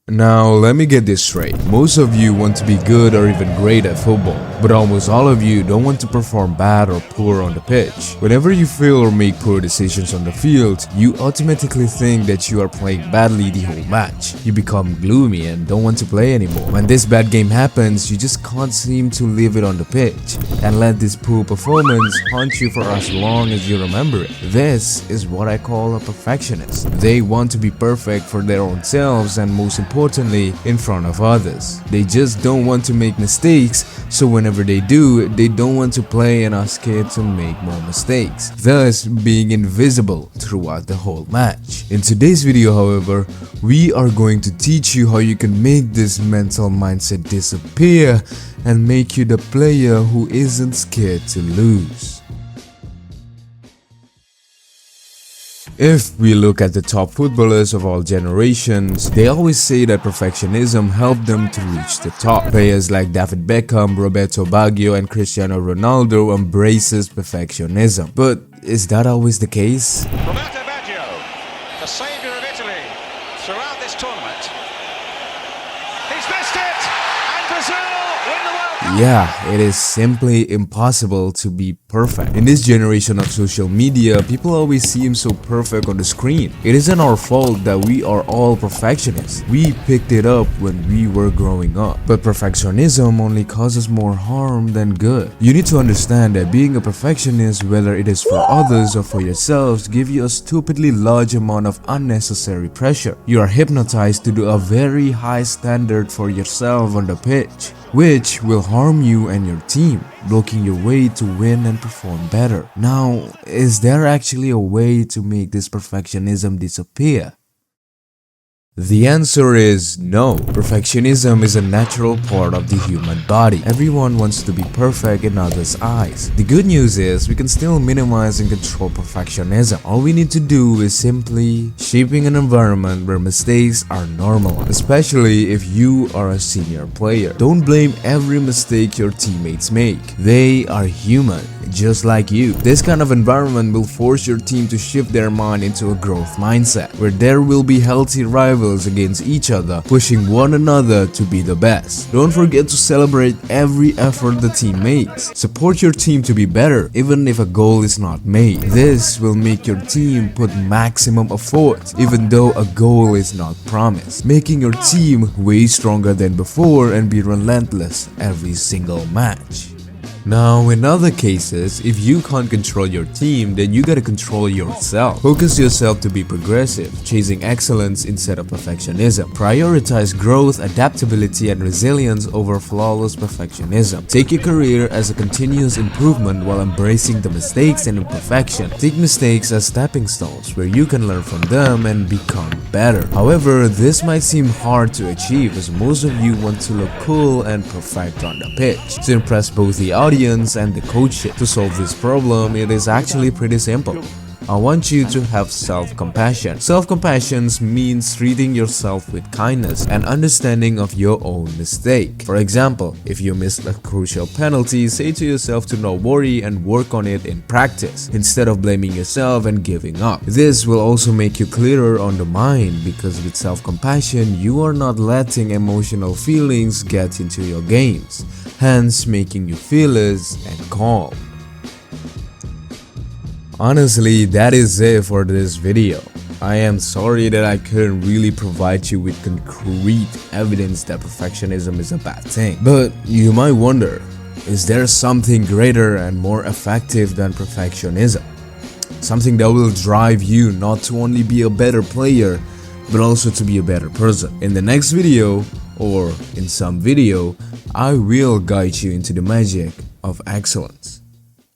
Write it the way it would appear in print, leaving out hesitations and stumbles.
Now, let me get this straight. Most of you want to be good or even great at football, but almost all of you don't want to perform bad or poor on the pitch. Whenever you fail or make poor decisions on the field, you automatically think that you are playing badly the whole match. You become gloomy and don't want to play anymore. When this bad game happens, you just can't seem to leave it on the pitch and let this poor performance haunt you for as long as you remember it. This is what I call a perfectionist. They want to be perfect for their own selves and most importantly, in front of others. They just don't want to make mistakes, so whenever they do, they don't want to play and are scared to make more mistakes, thus being invisible throughout the whole match. In today's video, however, we are going to teach you how you can make this mental mindset disappear and make you the player who isn't scared to lose. If we look at the top footballers of all generations, they always say that perfectionism helped them to reach the top. Players like David Beckham, Roberto Baggio, and Cristiano Ronaldo embraces perfectionism. But is that always the case? Roberto Baggio, the saviour of Italy throughout this tournament. He's missed it, and Brazil win the World Cup. Yeah, it is simply impossible to be perfect. In this generation of social media, people always seem so perfect on the screen. It isn't our fault that we are all perfectionists. We picked it up when we were growing up. But perfectionism only causes more harm than good. You need to understand that being a perfectionist, whether it is for others or for yourselves, gives you a stupidly large amount of unnecessary pressure. You are hypnotized to do a very high standard for yourself on the pitch, which will harm you and your team, blocking your way to win and perform better. Now, is there actually a way to make this perfectionism disappear? The answer is no. Perfectionism is a natural part of the human body. Everyone wants to be perfect in others' eyes. The good news is we can still minimize and control perfectionism. All we need to do is simply shaping an environment where mistakes are normal, especially if you are a senior player. Don't blame every mistake your teammates make. They are human, just like you. This kind of environment will force your team to shift their mind into a growth mindset, where there will be healthy rivals against each other, pushing one another to be the best. Don't forget to celebrate every effort the team makes. Support your team to be better, even if a goal is not made. This will make your team put maximum effort, even though a goal is not promised, making your team way stronger than before and be relentless every single match. Now, in other cases, if you can't control your team, then you gotta control yourself. Focus yourself to be progressive, chasing excellence instead of perfectionism. Prioritize growth, adaptability, and resilience over flawless perfectionism. Take your career as a continuous improvement while embracing the mistakes and imperfection. Take mistakes as stepping stones where you can learn from them and become better. However, this might seem hard to achieve as most of you want to look cool and perfect on the pitch to impress both the audience and the coach. To solve this problem, it is actually pretty simple. I want you to have self-compassion. Self-compassion means treating yourself with kindness and understanding of your own mistake. For example, if you missed a crucial penalty, say to yourself to not worry and work on it in practice, instead of blaming yourself and giving up. This will also make you clearer on the mind, because with self-compassion, you are not letting emotional feelings get into your games, hence making you fearless and calm. Honestly, that is it for this video. I am sorry that I couldn't really provide you with concrete evidence that perfectionism is a bad thing. But you might wonder, is there something greater and more effective than perfectionism? Something that will drive you not to only be a better player, but also to be a better person. In the next video, or in some video, I will guide you into the magic of excellence.